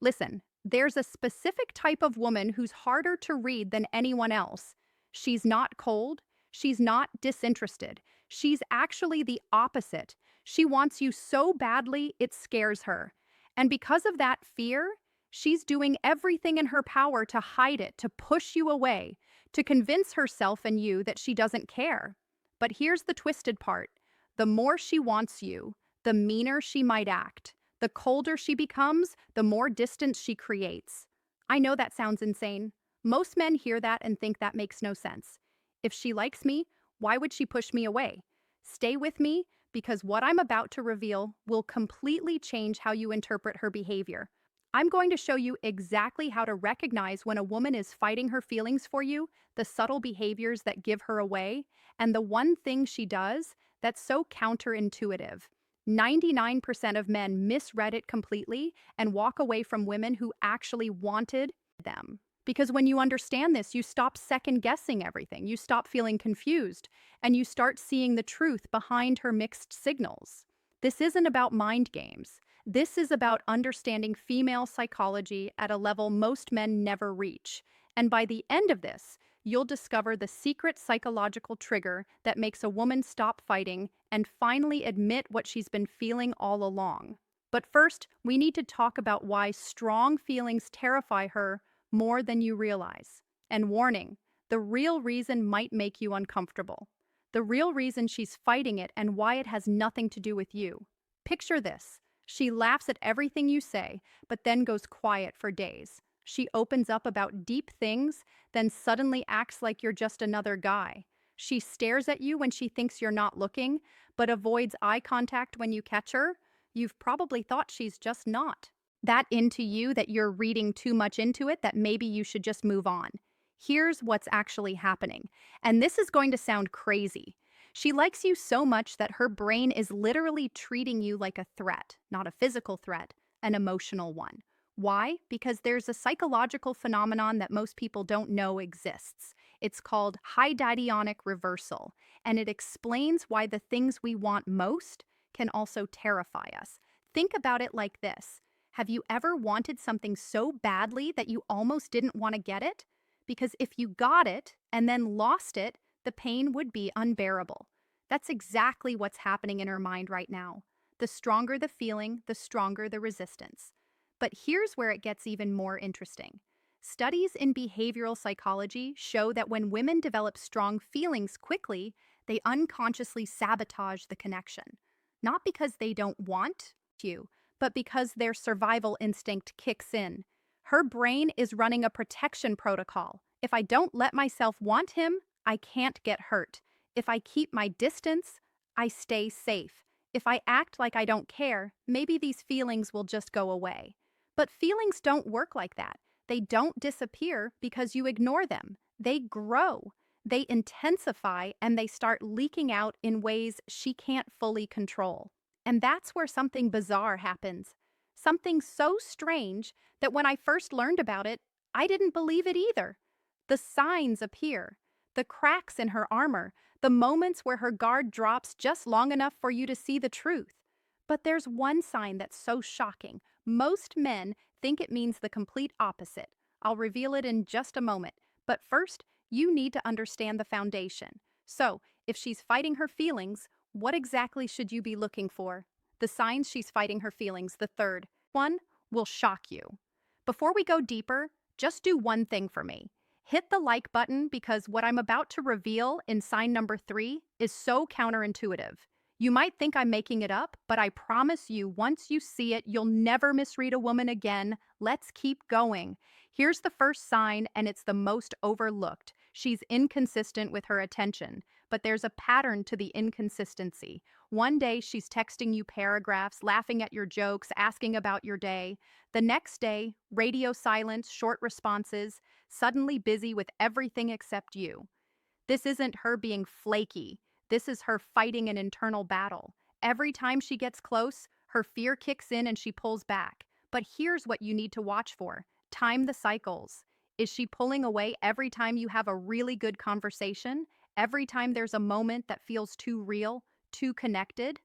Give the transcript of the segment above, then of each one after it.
Listen, there's a specific type of woman who's harder to read than anyone else. She's not cold. She's not disinterested. She's actually the opposite. She wants you so badly it scares her. And because of that fear, she's doing everything in her power to hide it, to push you away, to convince herself and you that she doesn't care. But here's the twisted part. The more she wants you, the meaner she might act. The colder she becomes, the more distance she creates. I know that sounds insane. Most men hear that and think that makes no sense. If she likes me, why would she push me away? Stay with me because what I'm about to reveal will completely change how you interpret her behavior. I'm going to show you exactly how to recognize when a woman is fighting her feelings for you, the subtle behaviors that give her away, and the one thing she does that's so counterintuitive. 99% of men misread it completely and walk away from women who actually wanted them. Because when you understand this, you stop second guessing everything, you stop feeling confused, and you start seeing the truth behind her mixed signals. This isn't about mind games. This is about understanding female psychology at a level most men never reach. And by the end of this, you'll discover the secret psychological trigger that makes a woman stop fighting and finally admit what she's been feeling all along. But first, we need to talk about why strong feelings terrify her more than you realize. And warning, the real reason might make you uncomfortable. The real reason she's fighting it and why it has nothing to do with you. Picture this. She laughs at everything you say, but then goes quiet for days. She opens up about deep things, then suddenly acts like you're just another guy. She stares at you when she thinks you're not looking, but avoids eye contact when you catch her. You've probably thought she's just not that into you, that you're reading too much into it, that maybe you should just move on. Here's what's actually happening. And this is going to sound crazy. She likes you so much that her brain is literally treating you like a threat, not a physical threat, an emotional one. Why? Because there's a psychological phenomenon that most people don't know exists. It's called hydidionic reversal, and it explains why the things we want most can also terrify us. Think about it like this. Have you ever wanted something so badly that you almost didn't want to get it? Because if you got it and then lost it, the pain would be unbearable. That's exactly what's happening in her mind right now. The stronger the feeling, the stronger the resistance. But here's where it gets even more interesting. Studies in behavioral psychology show that when women develop strong feelings quickly, they unconsciously sabotage the connection. Not because they don't want you, but because their survival instinct kicks in. Her brain is running a protection protocol. If I don't let myself want him, I can't get hurt. If I keep my distance, I stay safe. If I act like I don't care, maybe these feelings will just go away. But feelings don't work like that. They don't disappear because you ignore them. They grow. They intensify and they start leaking out in ways she can't fully control. And that's where something bizarre happens. Something so strange that when I first learned about it, I didn't believe it either. The signs appear. The cracks in her armor, the moments where her guard drops just long enough for you to see the truth. But there's one sign that's so shocking. Most men think it means the complete opposite. I'll reveal it in just a moment. But first, you need to understand the foundation. So, if she's fighting her feelings, what exactly should you be looking for? The signs she's fighting her feelings, the third one, will shock you. Before we go deeper, just do one thing for me. Hit the like button because what I'm about to reveal in sign number 3 is so counterintuitive. You might think I'm making it up, but I promise you, once you see it, you'll never misread a woman again. Let's keep going. Here's the first sign, and it's the most overlooked. She's inconsistent with her attention, but there's a pattern to the inconsistency. One day, she's texting you paragraphs, laughing at your jokes, asking about your day. The next day, radio silence, short responses, suddenly busy with everything except you. This isn't her being flaky. This is her fighting an internal battle. Every time she gets close, her fear kicks in and she pulls back. But here's what you need to watch for. Time the cycles. Is she pulling away every time you have a really good conversation? Every time there's a moment that feels too real, too connected?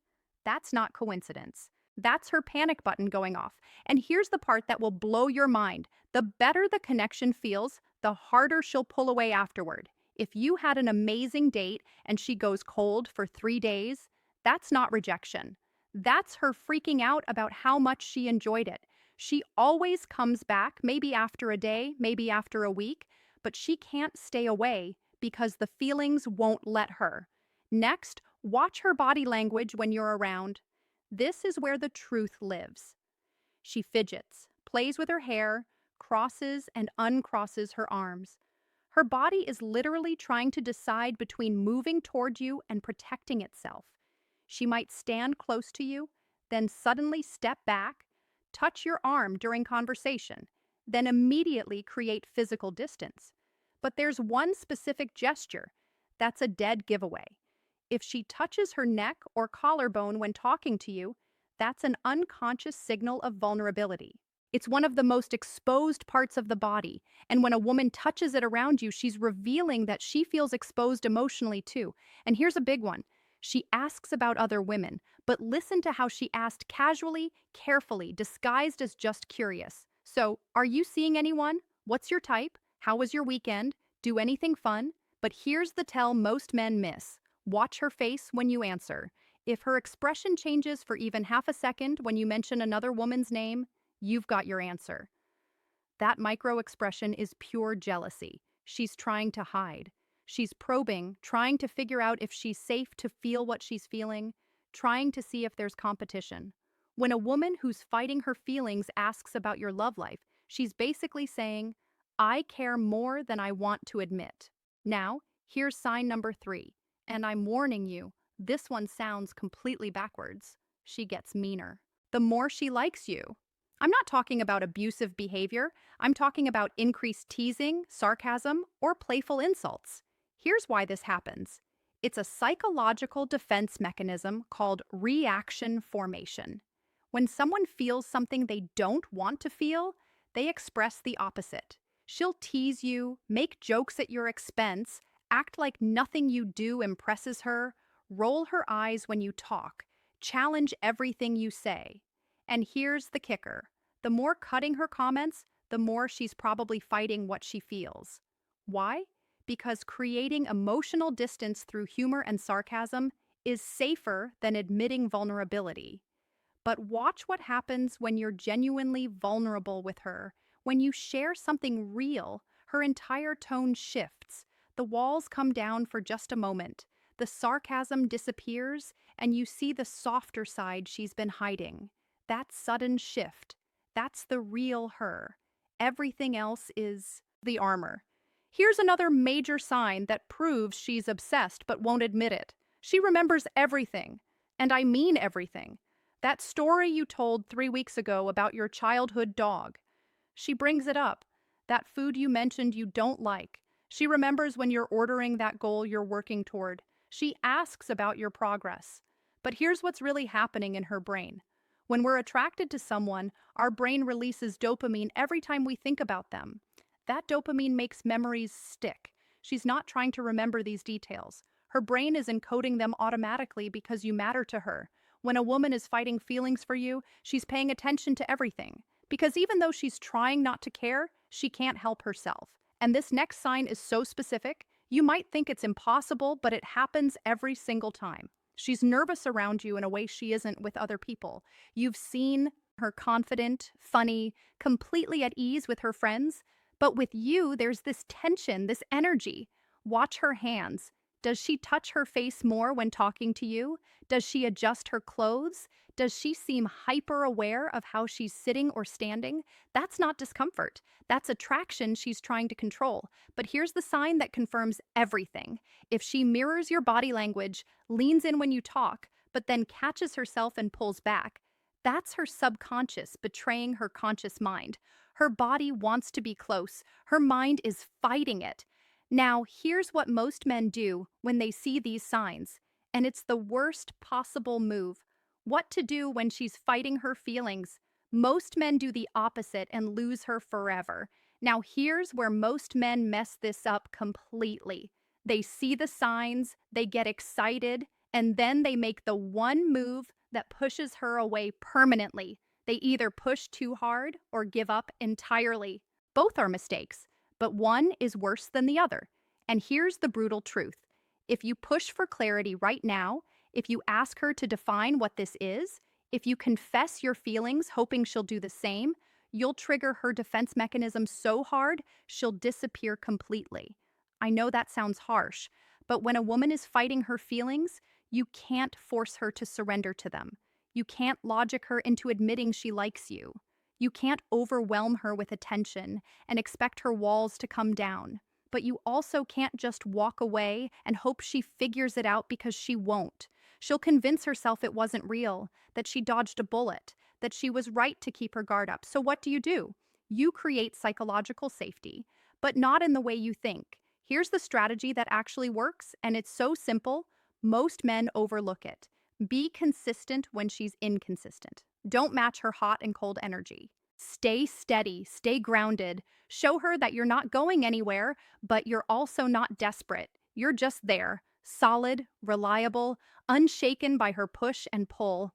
That's not coincidence. That's her panic button going off. And here's the part that will blow your mind. The better the connection feels, the harder she'll pull away afterward. If you had an amazing date and she goes cold for 3 days, that's not rejection. That's her freaking out about how much she enjoyed it. She always comes back, maybe after a day, maybe after a week, but she can't stay away because the feelings won't let her. Next, watch her body language when you're around. This is where the truth lives. She fidgets, plays with her hair, crosses and uncrosses her arms. Her body is literally trying to decide between moving toward you and protecting itself. She might stand close to you, then suddenly step back, touch your arm during conversation, then immediately create physical distance. But there's one specific gesture that's a dead giveaway. If she touches her neck or collarbone when talking to you, that's an unconscious signal of vulnerability. It's one of the most exposed parts of the body, and when a woman touches it around you, she's revealing that she feels exposed emotionally too. And here's a big one. She asks about other women, but listen to how she asked casually, carefully, disguised as just curious. So, are you seeing anyone? What's your type? How was your weekend? Do anything fun? But here's the tell most men miss. Watch her face when you answer. If her expression changes for even half a second when you mention another woman's name, you've got your answer. That micro expression is pure jealousy. She's trying to hide. She's probing, trying to figure out if she's safe to feel what she's feeling, trying to see if there's competition. When a woman who's fighting her feelings asks about your love life, she's basically saying, I care more than I want to admit. Now, here's sign number 3. And I'm warning you, this one sounds completely backwards. She gets meaner. The more she likes you. I'm not talking about abusive behavior. I'm talking about increased teasing, sarcasm, or playful insults. Here's why this happens. It's a psychological defense mechanism called reaction formation. When someone feels something they don't want to feel, they express the opposite. She'll tease you, make jokes at your expense, act like nothing you do impresses her, roll her eyes when you talk, challenge everything you say. And here's the kicker. The more cutting her comments, the more she's probably fighting what she feels. Why? Because creating emotional distance through humor and sarcasm is safer than admitting vulnerability. But watch what happens when you're genuinely vulnerable with her. When you share something real, her entire tone shifts. The walls come down for just a moment. The sarcasm disappears, and you see the softer side she's been hiding. That sudden shift, that's the real her. Everything else is the armor. Here's another major sign that proves she's obsessed but won't admit it. She remembers everything, and I mean everything. That story you told 3 weeks ago about your childhood dog. She brings it up. That food you mentioned you don't like. She remembers when you're ordering that goal you're working toward. She asks about your progress. But here's what's really happening in her brain. When we're attracted to someone, our brain releases dopamine every time we think about them. That dopamine makes memories stick. She's not trying to remember these details. Her brain is encoding them automatically because you matter to her. When a woman is fighting feelings for you, she's paying attention to everything. Because even though she's trying not to care, she can't help herself. And this next sign is so specific, you might think it's impossible, but it happens every single time. She's nervous around you in a way she isn't with other people. You've seen her confident, funny, completely at ease with her friends, but with you, there's this tension, this energy. Watch her hands. Does she touch her face more when talking to you? Does she adjust her clothes? Does she seem hyper aware of how she's sitting or standing? That's not discomfort. That's attraction she's trying to control. But here's the sign that confirms everything. If she mirrors your body language, leans in when you talk, but then catches herself and pulls back, that's her subconscious betraying her conscious mind. Her body wants to be close. Her mind is fighting it. Now, here's what most men do when they see these signs, and it's the worst possible move. What to do when she's fighting her feelings. Most men do the opposite and lose her forever. Now, here's where most men mess this up completely. They see the signs, they get excited, and then they make the one move that pushes her away permanently. They either push too hard or give up entirely. Both are mistakes, but one is worse than the other. And here's the brutal truth. If you push for clarity right now, if you ask her to define what this is, if you confess your feelings hoping she'll do the same, you'll trigger her defense mechanism so hard she'll disappear completely. I know that sounds harsh, but when a woman is fighting her feelings, you can't force her to surrender to them. You can't logic her into admitting she likes you. You can't overwhelm her with attention and expect her walls to come down. But you also can't just walk away and hope she figures it out, because she won't. She'll convince herself it wasn't real, that she dodged a bullet, that she was right to keep her guard up. So what do? You create psychological safety, but not in the way you think. Here's the strategy that actually works, and it's so simple, most men overlook it. Be consistent when she's inconsistent. Don't match her hot and cold energy. Stay steady, stay grounded. Show her that you're not going anywhere, but you're also not desperate. You're just there, solid, reliable, unshaken by her push and pull.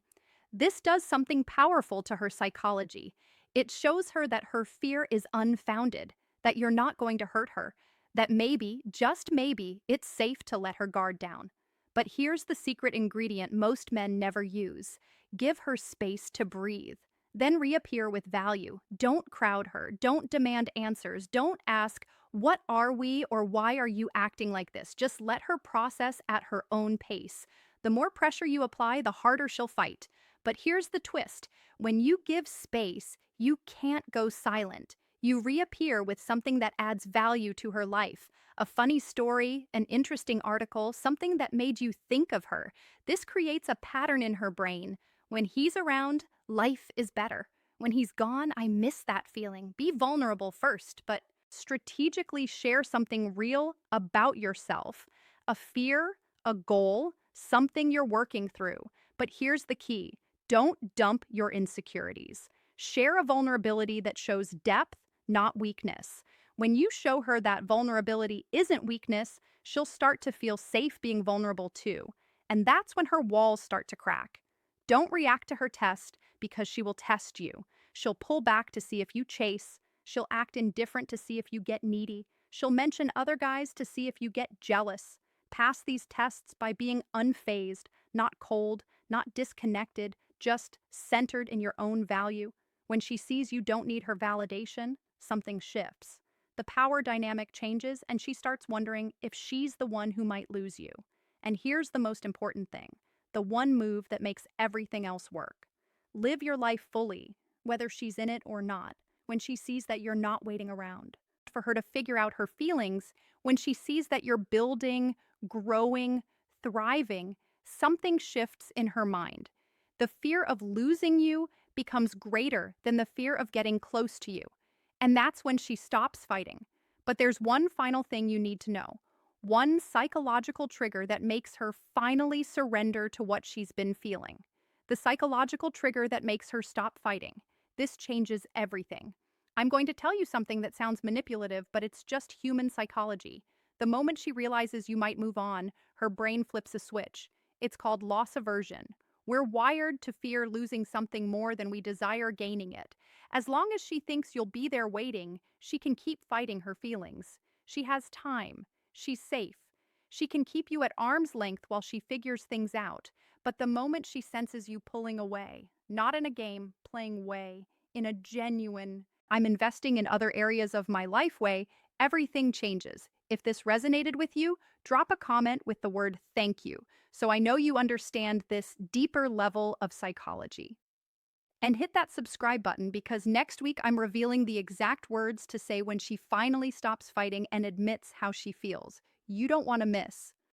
This does something powerful to her psychology. It shows her that her fear is unfounded, that you're not going to hurt her, that maybe, just maybe, it's safe to let her guard down. But here's the secret ingredient most men never use. Give her space to breathe. Then reappear with value. Don't crowd her. Don't demand answers. Don't ask, "What are we?" or "Why are you acting like this?" Just let her process at her own pace. The more pressure you apply, the harder she'll fight. But here's the twist. When you give space, you can't go silent. You reappear with something that adds value to her life. A funny story, an interesting article, something that made you think of her. This creates a pattern in her brain. When he's around, life is better. When he's gone, I miss that feeling. Be vulnerable first, but strategically share something real about yourself. A fear, a goal, something you're working through. But here's the key. Don't dump your insecurities. Share a vulnerability that shows depth, not weakness. When you show her that vulnerability isn't weakness, she'll start to feel safe being vulnerable too. And that's when her walls start to crack. Don't react to her test, because she will test you. She'll pull back to see if you chase. She'll act indifferent to see if you get needy. She'll mention other guys to see if you get jealous. Pass these tests by being unfazed, not cold, not disconnected, just centered in your own value. When she sees you don't need her validation, something shifts. The power dynamic changes, and she starts wondering if she's the one who might lose you. And here's the most important thing, the one move that makes everything else work. Live your life fully, whether she's in it or not, when she sees that you're not waiting around for her to figure out her feelings. When she sees that you're building, growing, thriving, something shifts in her mind. The fear of losing you becomes greater than the fear of getting close to you. And that's when she stops fighting. But there's one final thing you need to know. One psychological trigger that makes her finally surrender to what she's been feeling. The psychological trigger that makes her stop fighting. This changes everything. I'm going to tell you something that sounds manipulative, but it's just human psychology. The moment she realizes you might move on, her brain flips a switch. It's called loss aversion. We're wired to fear losing something more than we desire gaining it. As long as she thinks you'll be there waiting, she can keep fighting her feelings. She has time. She's safe. She can keep you at arm's length while she figures things out. But the moment she senses you pulling away, not in a game, playing way, in a genuine, I'm investing in other areas of my life way, everything changes. If this resonated with you, drop a comment with the word "thank you," so I know you understand this deeper level of psychology. And hit that subscribe button, because next week I'm revealing the exact words to say when she finally stops fighting and admits how she feels. You don't want to miss.